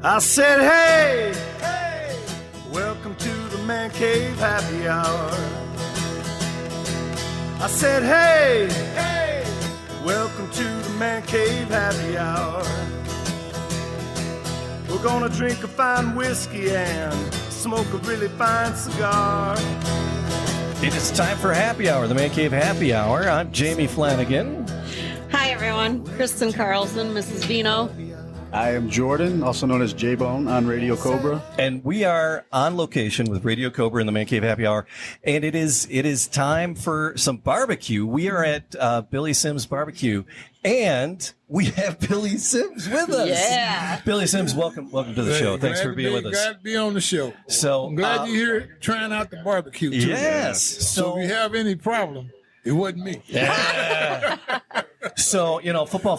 I said, hey, hey, welcome to the Man Cave Happy Hour. I said, hey, hey, welcome to the Man Cave Happy Hour. We're gonna drink a fine whiskey and smoke a really fine cigar. It is time for Happy Hour, the Man Cave Happy Hour. I'm Jamie Flanagan. Hi, everyone. Kristen Carlson, Mrs. Vino. I am Jordan, also known as J-Bone on Radio Cobra. And we are on location with Radio Cobra in the Man Cave Happy Hour. And it is time for some barbecue. We are at Billy Sims Barbecue. And we have Billy Sims with us. Yeah. Billy Sims, welcome to the show. Thanks for being with us. Glad to be on the show. So I'm glad you're here trying out the barbecue too. Yes. So if you have any problem, it wasn't me. Yeah. So, football.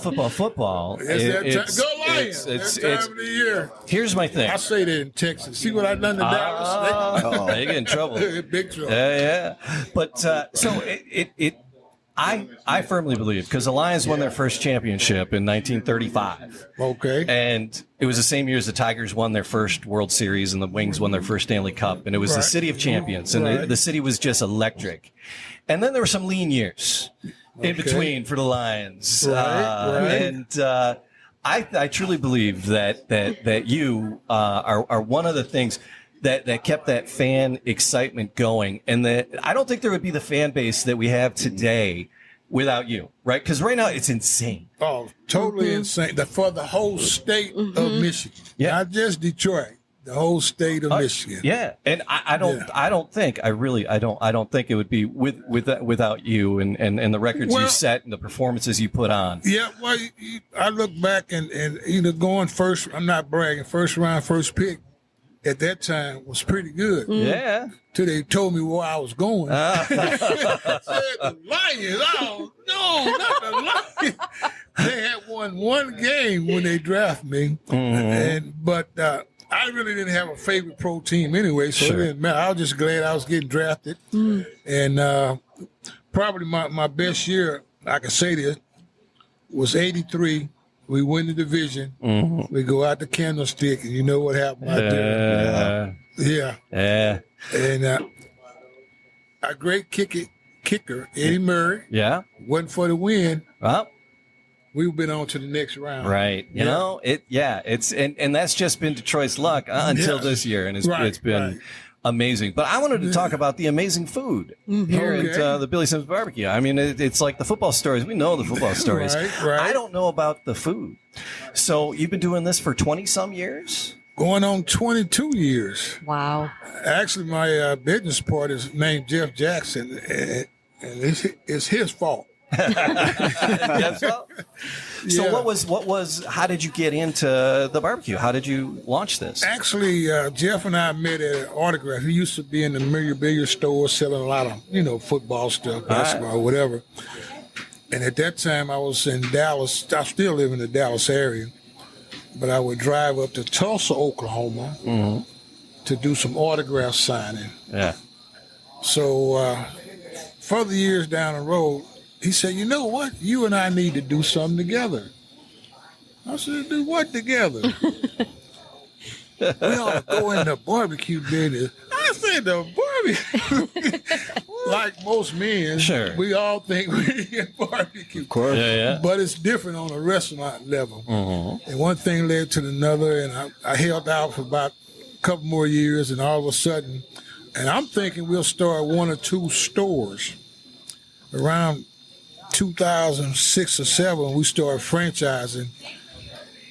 It's that time. Go Lions. That time of the year. Here's my thing. I say that in Texas. See what I done to Dallas? They get in trouble. Big trouble. Yeah. But so I firmly believe, because the Lions won their first championship in 1935. Okay. And it was the same year as the Tigers won their first World Series and the Wings won their first Stanley Cup. And it was the city of champions. And the city was just electric. And then there were some lean years in between for the Lions. And I truly believe that you are one of the things that kept that fan excitement going, and that I don't think there would be the fan base that we have today without you, right? Because right now it's insane. Oh, totally insane. For the whole state of Michigan, not just Detroit. The whole state of Michigan. Yeah, and I don't think it would be without you and the records you set and the performances you put on. Yeah, well, I look back and going first. I'm not bragging. First round, first pick. At that time was pretty good. Yeah. Till they told me where I was going. Said the Lions. Oh no, not the Lions. They had won one game when they drafted me, but I really didn't have a favorite pro team anyway, so it didn't matter. I was just glad I was getting drafted, and probably my best year, I can say this, was '83. We win the division. We go out the Candlestick, and you know what happened out there. Yeah. And our great kicker, Eddie Murray, wasn't for the win. Well, we've been on to the next round. Right. You know, it's and that's just been Detroit's luck until this year, and it's been amazing. But I wanted to talk about the amazing food here at the Billy Sims Barbecue. I mean, it's like the football stories. We know the football stories. Right. I don't know about the food. So you've been doing this for 20-some years? Going on 22 years. Wow. Actually, my business partner is named Jeff Jackson, and it's his fault. So what was how did you get into the barbecue? How did you launch this? Actually, Jeff and I met at an autograph. He used to be in the memorabilia store selling a lot of, football stuff, basketball, whatever. And at that time, I was in Dallas. I still live in the Dallas area, but I would drive up to Tulsa, Oklahoma, to do some autograph signing. Yeah. So further years down the road, he said, you know what? You and I need to do something together. I said, do what together? We ought to go in the barbecue business. I said, the barbecue? Like most men, we all think we in barbecue. Of course. Yeah. But it's different on a restaurant level. And one thing led to another, and I held out for about a couple more years, and all of a sudden, and I'm thinking we'll start 1 or 2 stores. Around 2006 or 7, we started franchising,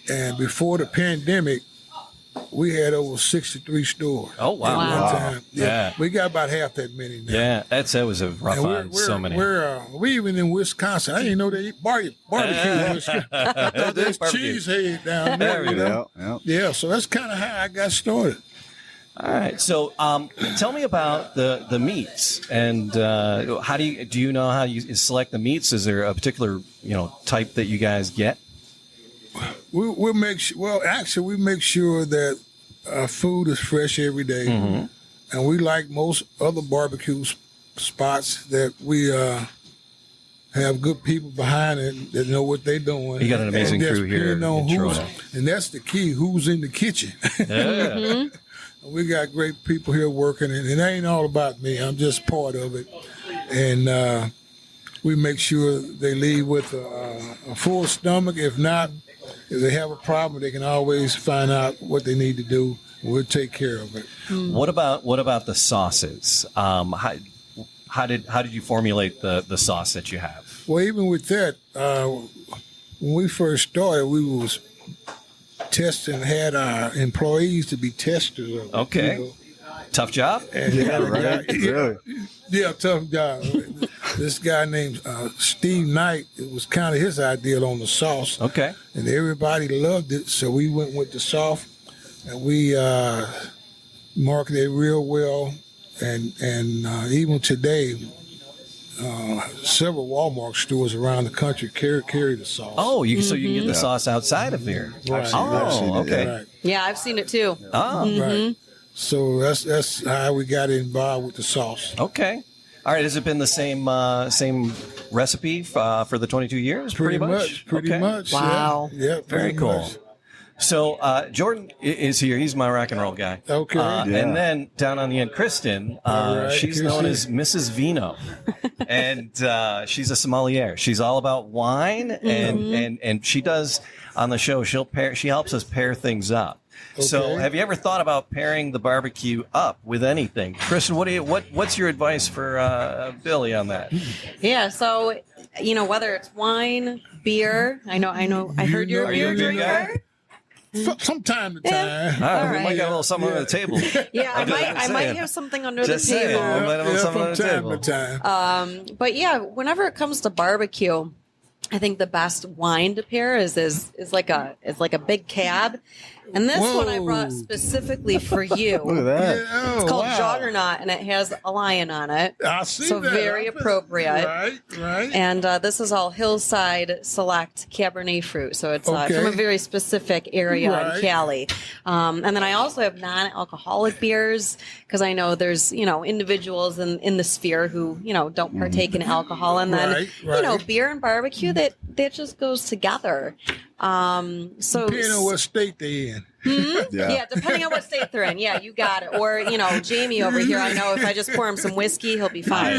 and before the pandemic, we had over 63 stores. Oh wow! At one time. Yeah, we got about half that many now. Yeah, that was a rough on so many. We even in Wisconsin. I didn't know they eat barbecue in Wisconsin. I thought there's cheesehead down there. Yeah, so that's kind of how I got started. All right. So, tell me about the meats, and how do you know how you select the meats? Is there a particular type that you guys get? We make sure that our food is fresh every day, and we like most other barbecue spots that we have good people behind it that know what they're doing. You got an amazing And that's crew here depending on in who's- Toronto. And that's the key, who's in the kitchen. Yeah. We got great people here working, and it ain't all about me. I'm just part of it. And we make sure they leave with a full stomach. If not, if they have a problem, they can always find out what they need to do. We'll take care of it. What about the sauces? How did you formulate the sauce that you have? Well, even with that, when we first started, we was testing, had our employees to be testers of it. Okay. You know. Tough job? And Really? Yeah, tough job. This guy named Steve Knight, it was kind of his idea on the sauce. Okay. And everybody loved it, so we went with the sauce, and we marketed it real well. And even today, several Walmart stores around the country carry the sauce. Oh, so you can get the sauce outside of here. Right. I've seen Oh, it, okay. Right. Yeah, I've seen it too. Oh, Right. So that's how we got involved with the sauce. okay. All right. Has it been the same recipe for the 22 years? Pretty much. Okay. Wow. Yeah. Very pretty cool. much. So Jordan is here. He's my rock and roll guy. Okay. Yeah. And then down on the end, Kristen. All right, She's known as Mrs. Vino, and she's a sommelier. She's all about wine, and she does on the show. She helps us pair things up. So, Okay. have you ever thought about pairing the barbecue up with anything? Kristen, what's your advice for Billy on that? Yeah, so whether it's wine, beer. I heard you're a Are you a beer beer guy? drinker. From time to Yeah. time. All right, All we right. might got a little something on the table. Yeah, I I'm just might saying. have something under Just the table. saying. Might have a little something from on the time table. to time. But yeah, whenever it comes to barbecue, I think the best wine to pair is like a big cab. And this one I brought Whoa. specifically for you. Look at that. Yeah, It's called wow. Juggernaut, and it has a lion on it. I see So that. very appropriate. Right. And this is all Hillside Select Cabernet fruit. So it's Okay. from a very specific area Right. in Cali. And then I also have non-alcoholic beers because I know there's, individuals in the sphere who, don't partake in alcohol. And then, Right. beer and barbecue, that just goes together. So Depending on what state they in. yeah, depending on what state they're in. Yeah, you got it. Or, Jamie over here, I know if I just pour him some whiskey, he'll be fine.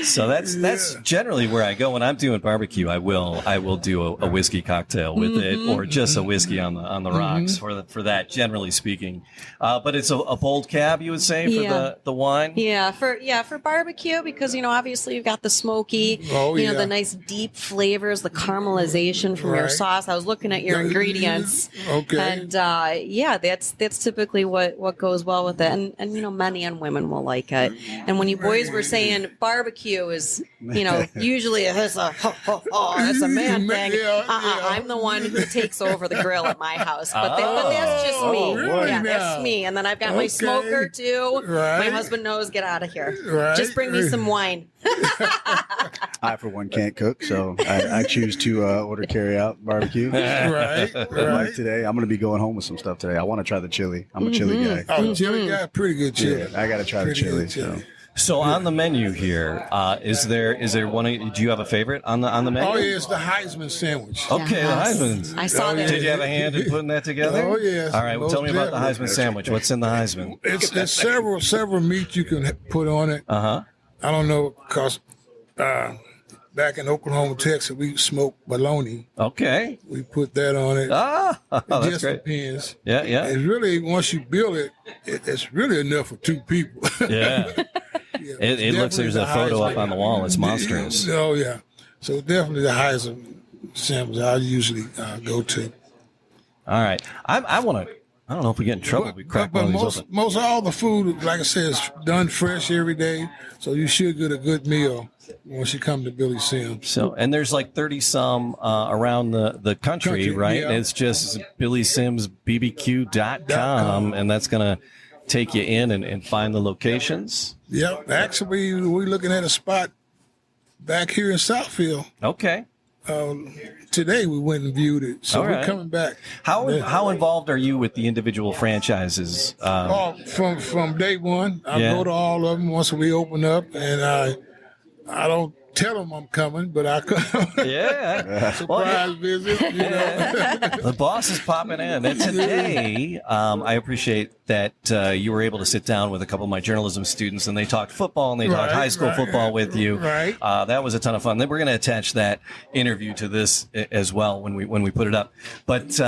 So that's generally where I go when I'm doing barbecue. I will do a whiskey cocktail with it, or just a whiskey on the rocks for that. Generally speaking, but it's a bold cab, you would say, for Yeah. the wine. Yeah, for barbecue, because obviously you've got the smoky, Oh, yeah. the nice deep flavors, the caramelization from your Right. sauce. I was looking at your ingredients, Okay. and that's typically what goes well with it, and men and women will like it. And when you boys were saying barbecue is usually it's a man thing. Yeah. I'm the one who takes over the grill at my house, but that's just me. really Yeah, now? that's me. And then I've got my Okay. smoker too. Right. My husband knows, get out of here. Right. Just bring me some wine. I, for one, can't cook, so I choose to order carry-out barbecue. Right. Like today, I'm going to be going home with some stuff today. I want to try the chili. I'm a chili guy. Oh, chili got pretty good chili. Yeah, I got to try the Pretty chili. good chili. So. So on the menu here, is there one? Do you have a favorite on the menu? Oh, yeah, it's the Heisman sandwich. Okay, Yes. the Heisman. I saw Oh, that. yeah. Did you have a hand in putting that together? Oh, yes. All right, well, tell me about the Most Heisman sandwich. What's in the Heisman? It's several meats you can put on it. Uh-huh. I don't know, because back in Oklahoma, Texas, we smoke bologna. Okay. We put that on it. Ah, It that's just great. depends. Yeah. It's really, once you build it, it's really enough for two people. Yeah. Yeah, It looks, there's a photo up on the wall. It's monstrous. Oh, yeah. So definitely the Heisman sandwich I usually go to. All right. I want to, I don't know if we get in trouble if we crack But one of these open. most all the food, like I said, is done fresh every day. So you should get a good meal once you come to Billy Sims. So, and there's like 30 some around the country, right? yeah. And it's just BillySimsBBQ.com, and that's going to take you in and find the locations. Yep. Actually, we're looking at a spot back here in Southfield. Okay. today we went and viewed it, so All we're right. coming back. How involved are you with the individual franchises? From day one, I Yeah. go to all of them once we open up, and I don't tell them I'm coming, but I come. Yeah. Surprise visit, you know. The boss is popping in. And today, I appreciate that you were able to sit down with a couple of my journalism students and they talked football and they talked high school football with you. Right. That was a ton of fun. Then we're going to attach that interview to this as well when we put it up. But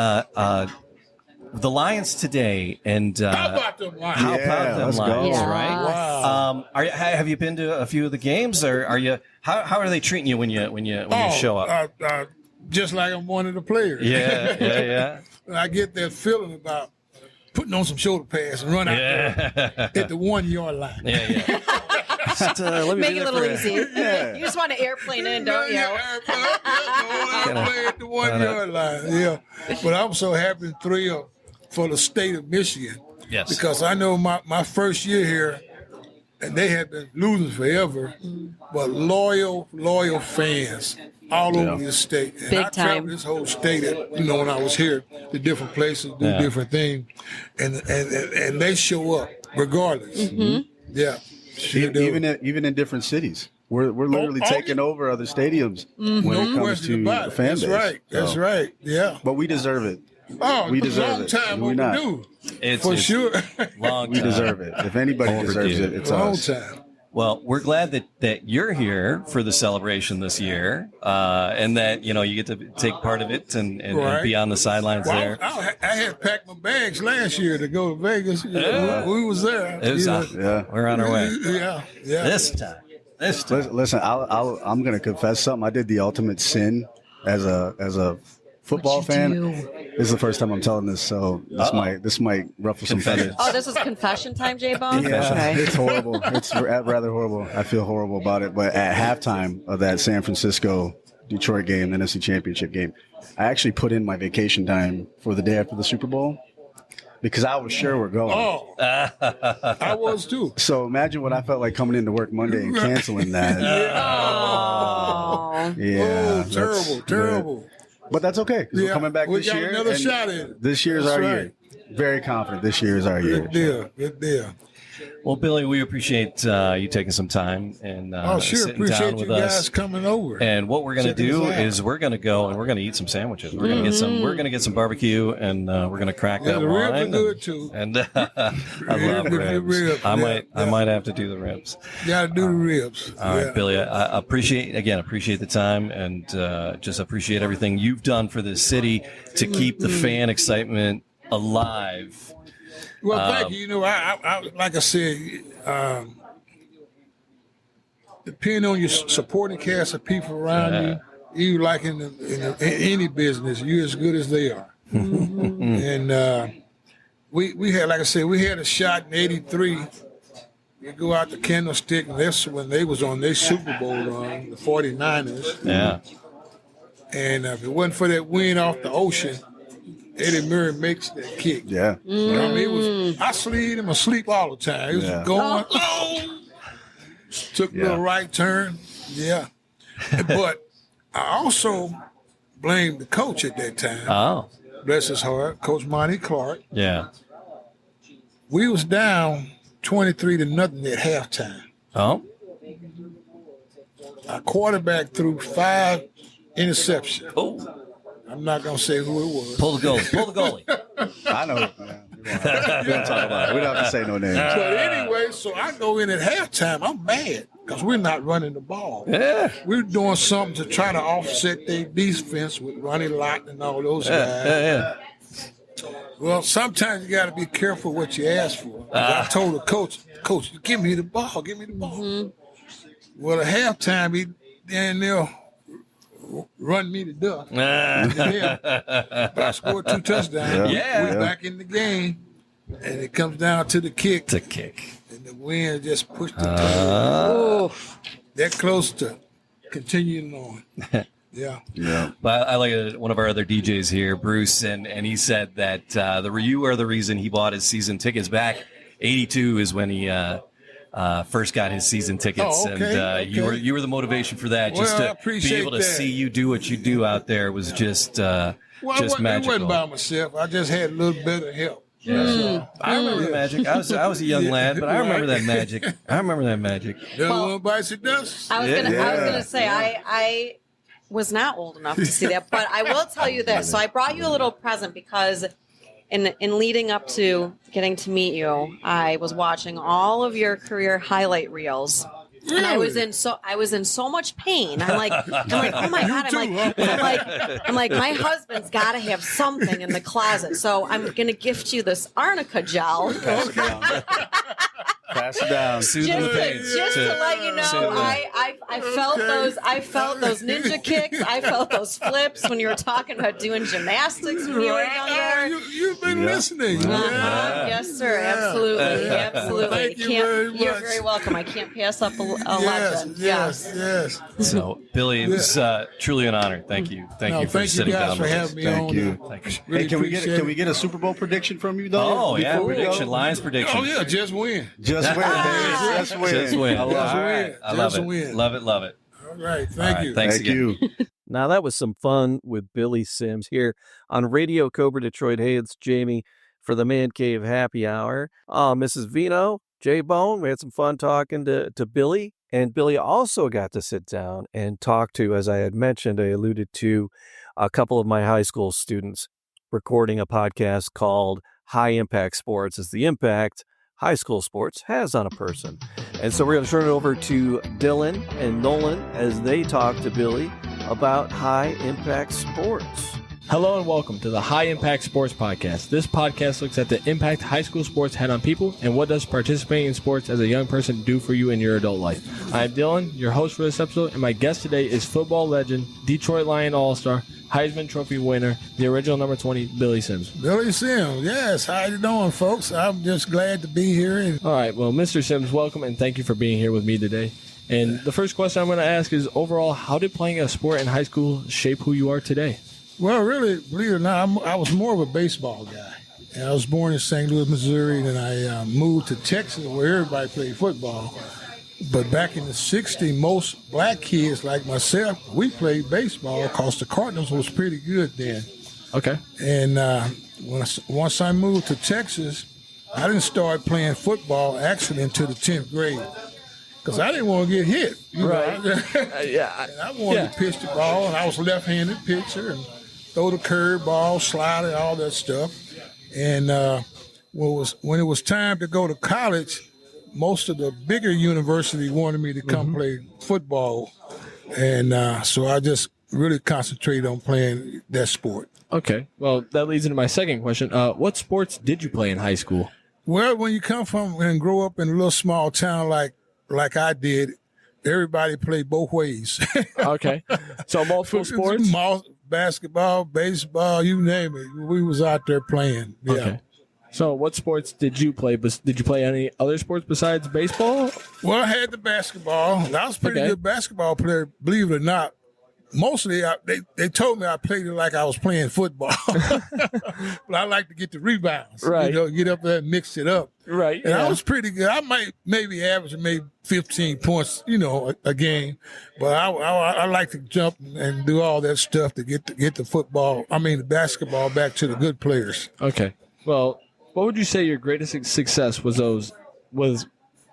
the Lions today, and How about them Lions? how about them let's go. Lions, Yeah. right? Wow. Have you been to a few of the games, or are you? How are they treating you when you show up? Just like I'm one of the players. Yeah. I get that feeling about putting on some shoulder pads and run out there at the 1 yard line. Yeah. Just, let me Make be it a there little for easy. You just want to airplane in, don't you? Play at the 1 yard line. Yeah. But I'm so happy and thrilled for the state of Michigan. Yes. Because I know my first year here, and they had been losing forever, but loyal fans all over the state. And Big I time. traveled this whole state, when I was here, to different places, do different things, and they show up regardless. Yeah. Sure do. Even in different cities. We're literally taking over other stadiums when it comes question to about the it. fan That's base. right. That's So- right. Yeah. But we deserve it. Oh, We it's a deserve long it. time We're not. overdue. It's Sure. long We time. deserve it. If anybody deserves it, it's Long us. time. Well, we're glad that you're here for the celebration this year, and that you get to take part of it and Right. be on the sidelines Well, there. I had packed my bags last year to go to Vegas. We was there. It was, Yeah. We're on our way Yeah. this time. Listen, I'm going to confess something. I did the ultimate sin as a football fan. This is the first time I'm telling this, so this might ruffle some feathers. Oh, this is confession time, J-Bone? Yeah, Okay. it's horrible. It's rather horrible. I feel horrible about it. But at halftime of that San Francisco Detroit game, the NFC Championship game, I actually put in my vacation time for the day after the Super Bowl because I was sure we're going. Oh, I was too. So imagine what I felt like coming into work Monday and canceling that. Oh. Yeah, Oh, terrible. But that's okay because we're coming back we this got year. another and shot at it. This year's That's our right. year. Very confident this year is our year. Good deal. Well, Billy, we appreciate you taking some time and Oh, sure. sitting Appreciate down you with guys us. coming over. And what we're going to Checking do us out. is we're going to go and we're going to eat some sandwiches. We're going to get some. We're going to get some barbecue and we're going to crack Yeah, that the ribs wine. are good, too. And I love The ribs. ribs, I yeah. might have to do the ribs. Got to do the ribs. All right, Billy. I appreciate the time and just appreciate everything you've done for this city to keep the fan excitement alive. Well, thank you. You know, I like I said, depending on your supporting cast of people around you like in any business, you're as good as they are. And we had, like I said, we had a shot in '83. We go out to Candlestick, and that's when they was on their Super Bowl run, the 49ers. Yeah. And if it wasn't for that wind off the ocean, Eddie Murray makes that kick. Yeah. I mean, it was. I slid him asleep all the time. It was Yeah. going. Took a little right turn. Yeah. But I also blamed the coach at that time. Oh. Bless his heart, Coach Monty Clark. Yeah. We was down 23-0 at halftime. Oh. Our quarterback threw 5 interceptions. Oh. I'm not gonna say who it was. Pull the goalie. I know. Yeah, we don't talk about it. We don't have to say no names. But anyway, so I go in at halftime. I'm mad because we're not running the ball. Yeah. We're doing something to try to offset their defense with Ronnie Lott and all those guys. Yeah. Well, sometimes you got to be careful what you ask for. I told the coach, give me the ball, give me the ball. Well, at halftime, he damn near run me to death. But I scored 2 touchdowns. Yeah. We're back in the game, and it comes down to the kick, It's a kick. and the wind just pushed it down. That close to continuing on. Yeah. Yeah. But I like one of our other DJs here, Bruce, and he said that you are the reason he bought his season tickets back. 82 is when he first got his season tickets, and you were the motivation for that. Just to be able to see you do what you do out there was just magical. It wasn't by myself. I just had a little bit of help. I remember the magic. I was a young lad, but I remember that magic. Well, bites it dust. I was gonna say I was not old enough to see that, but I will tell you this. So I brought you a little present because in leading up to getting to meet you, I was watching all of your career highlight reels. And I was in so much pain. I'm like, oh my God. I'm like, my husband's got to have something in the closet. So I'm going to gift you this arnica gel. Pass it down. Just to let you know, I felt those ninja kicks. I felt those flips when you were talking about doing gymnastics when you were younger. You've been listening. Yes, sir. Absolutely. Thank you very much. You're very welcome. I can't pass up a legend. Yes. So, Billy, it was truly an honor. Thank you. Thank you for sitting down with us. Thank you. Really hey, can we get a Super Bowl prediction from you, though? Oh, yeah. Prediction. Lions prediction. Oh, yeah. Just win. Just win. I love it. Love it. All right. Thank you. Thanks again. Now, that was some fun with Billy Sims here on Radio Cobra Detroit. Hey, it's Jamie for the Man Cave Happy Hour. Mrs. Vino, J-Bone, we had some fun talking to Billy. And Billy also got to sit down and talk to, as I had mentioned, I alluded to a couple of my high school students recording a podcast called High Impact Sports, as the impact high school sports has on a person. And so we're going to turn it over to Dylan and Nolan as they talk to Billy about high impact sports. Hello and welcome to the High Impact Sports Podcast. This podcast looks at the impact high school sports had on people and what does participating in sports as a young person do for you in your adult life. I'm Dylan, your host for this episode, and my guest today is football legend, Detroit Lion All-Star, Heisman Trophy winner, the original number 20, Billy Sims. Billy Sims, yes. How you doing, folks? I'm just glad to be here. All right, well, Mr. Sims, welcome, and thank you for being here with me today. And the first question I'm going to ask is, overall, how did playing a sport in high school shape who you are today? Well, really, believe it or not, I was more of a baseball guy. And I was born in St. Louis, Missouri, and I moved to Texas where everybody played football. But back in the 60s, most black kids like myself, we played baseball because the Cardinals was pretty good then. Okay. And once I moved to Texas, I didn't start playing football actually until the 10th grade because I didn't want to get hit. Right. And I wanted to pitch the ball, and I was a left-handed pitcher and throw the curve ball, slide it, all that stuff. And when it was time to go to college, most of the bigger universities wanted me to come play football. And so I just really concentrated on playing that sport. Okay. Well, that leads into my second question. What sports did you play in high school? Well, when you come from and grow up in a little small town like I did, everybody played both ways. Okay. So multiple sports? Basketball, baseball, you name it. We was out there playing. Yeah. Okay. So what sports did you play? Did you play any other sports besides baseball? Well, I had the basketball. I was a pretty good basketball player, believe it or not. Mostly, they told me I played it like I was playing football. But I like to get the rebounds. Right. Get up there and mix it up. Right. And I was pretty good. I might maybe average 15 points, a game. But I like to jump and do all that stuff to get the basketball back to the good players. Okay. Well, what would you say your greatest success was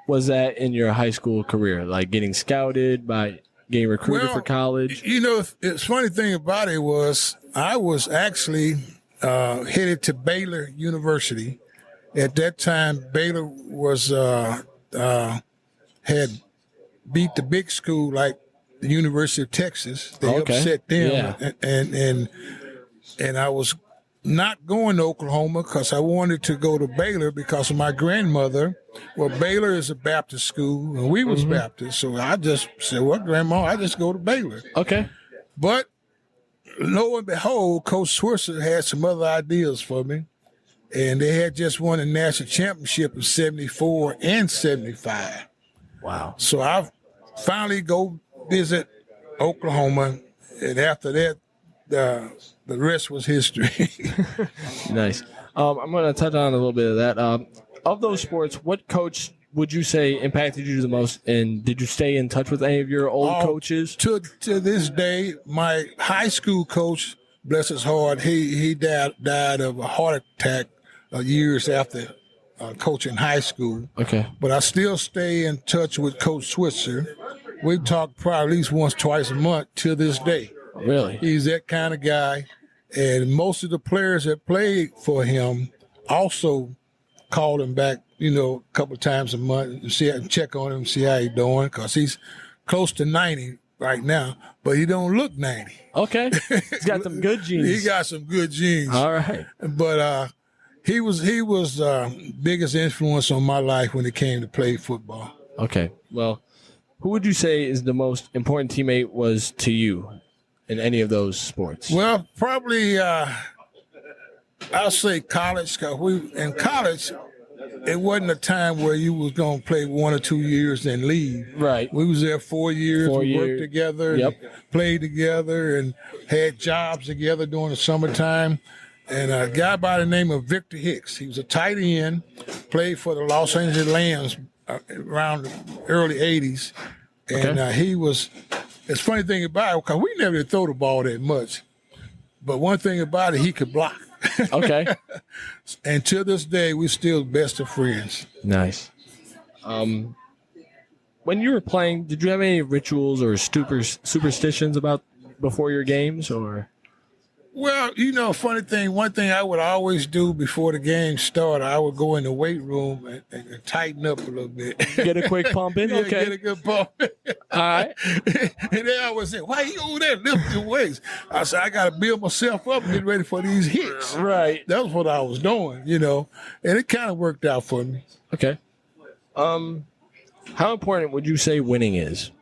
that in your high school career? Like getting scouted by getting recruited for college? It's funny thing about it was I was actually headed to Baylor University. At that time, Baylor was had beat the big school like the University of Texas. They upset them, and I was not going to Oklahoma because I wanted to go to Baylor because of my grandmother. Well, Baylor is a Baptist school, and we was Baptist, so I just said, well, Grandma, I just go to Baylor. Okay. But lo and behold, Coach Switzer had some other ideas for me, and they had just won a national championship in 74 and 75. Wow. So I finally go visit Oklahoma, and after that, the rest was history. Nice. I'm going to touch on a little bit of that. Of those sports, what coach would you say impacted you the most? And did you stay in touch with any of your old coaches? To this day, my high school coach, bless his heart, he died of a heart attack years after coaching high school. Okay. But I still stay in touch with Coach Switzer. We talk probably at least once, twice a month to this day. Really? He's that kind of guy. And most of the players that played for him also called him back, a couple of times a month and check on him, see how he's doing, because he's close to 90 right now, but he don't look 90. Okay. He's got some good genes. He got some good genes. All right. But he was biggest influence on my life when it came to play football. Okay. Well, who would you say is the most important teammate was to you in any of those sports? Well, probably I'll say college, because in college, it wasn't a time where you was going to play 1 or 2 years and leave. Right. We was there 4 years. We worked together, Yep. and played together, and had jobs together during the summertime. And a guy by the name of Victor Hicks, he was a tight end, played for the Los Angeles Rams around the early 80s. And he was, it's a funny thing about it, because we never did throw the ball that much. But one thing about it, he could block. Okay. And to this day, we're still best of friends. Nice. When you were playing, did you have any rituals or superstitions about before your games, or? Well, funny thing, one thing I would always do before the game started, I would go in the weight room and tighten up a little bit. Get a quick pump in? Yeah, Okay. get a good pump. All right. And they always say, why you over there lifting weights? I said, I got to build myself up and get ready for these hits. Right. That was what I was doing, and it kind of worked out for me. Okay. How important would you say winning is?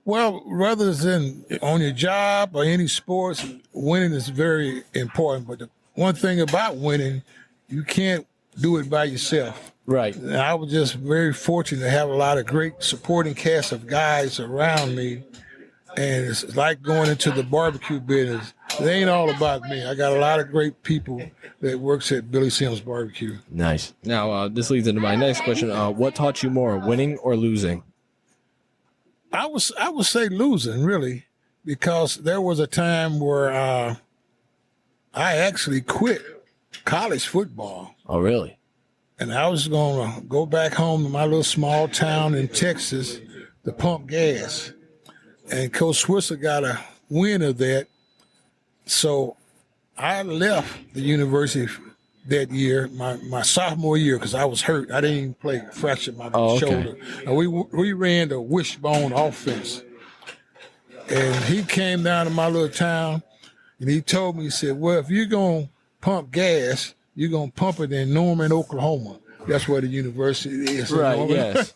Well, rather than on your job or any sports, winning is very important. But the one thing about winning, you can't do it by yourself. Right. And I was just very fortunate to have a lot of great supporting cast of guys around me. And it's like going into the barbecue business. It ain't all about me. I got a lot of great people that works at Billy Sims Barbecue. Nice. Now, this leads into my next question. What taught you more, winning or losing? I would say losing, really, because there was a time where I actually quit college football. Oh, really? And I was going to go back home to my little small town in Texas to pump gas. And Coach Switzer got a win of that. So I left the university that year, my sophomore year, because I was hurt. I didn't even play, fractured my shoulder. And we ran the wishbone offense. And he came down to my little town, and he told me, he said, well, if you're going to pump gas, you're going to pump it in Norman, Oklahoma. That's where the university is. Right, yes.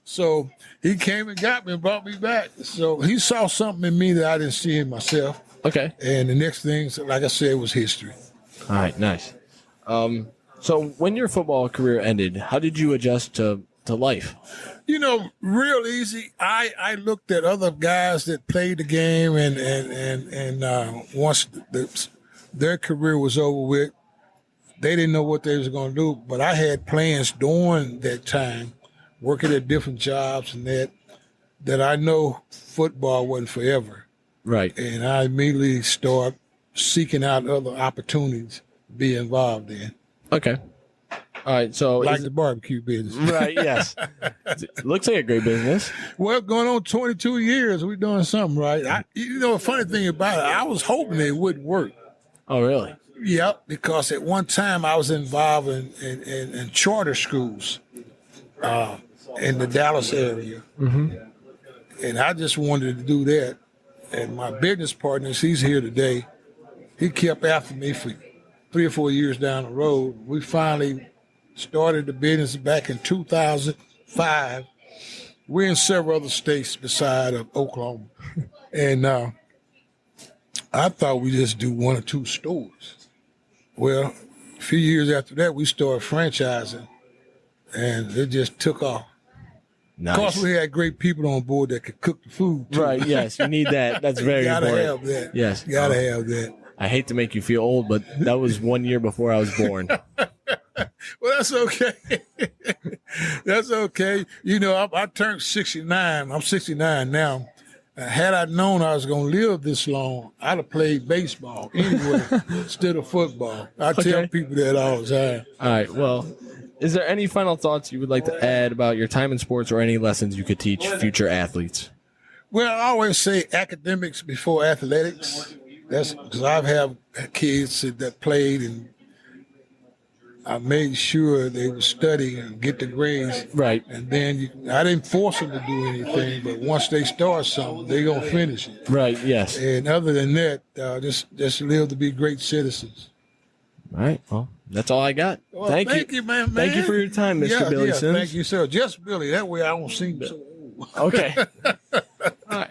So he came and got me and brought me back. So he saw something in me that I didn't see in myself. Okay. And the next thing, like I said, was history. All right, nice. So when your football career ended, how did you adjust to life? Real easy. I looked at other guys that played the game, and once their career was over with, they didn't know what they was going to do. But I had plans during that time, working at different jobs and that I know football wasn't forever. Right. And I immediately started seeking out other opportunities to be involved in. Okay. All right. So like the barbecue business. Right. Yes. Looks like a great business. Well, going on 22 years, we're doing something right. A funny thing about it, I was hoping it wouldn't work. Oh, really? Yep, because at one time I was involved in charter schools in the Dallas area. Mm-hmm. And I just wanted to do that. And my business partner, he's here today, he kept after me for 3 or 4 years down the road. We finally started the business back in 2005. We're in several other states beside of Oklahoma. And I thought we just do 1 or 2 stores. Well, a few years after that, we started franchising, and it just took off. Nice. Of course, we had great people on board that could cook the food, too. Right, yes. You need that. That's very Gotta important. have that. Yes. Gotta have that. I hate to make you feel old, but that was 1 year before I was born. Well, that's okay. That's okay. You know, I turned 69. I'm 69 now. Had I known I was going to live this long, I'd have played baseball anyway instead of football. I tell people that all the time. All right. Well, is there any final thoughts you would like to add about your time in sports or any lessons you could teach future athletes? Well, I always say academics before athletics. That's because I have kids that played, and I made sure they would study and get the grades. Right. And then I didn't force them to do anything, but once they start something, they're going to finish it. Right, yes. And other than that, just live to be great citizens. All right. Well, that's all I got. Well, thank you, man. Thank you for your time, Mr. Billy Sims. Thank you, sir. Just Billy. That way I don't seem so old. Okay. All right.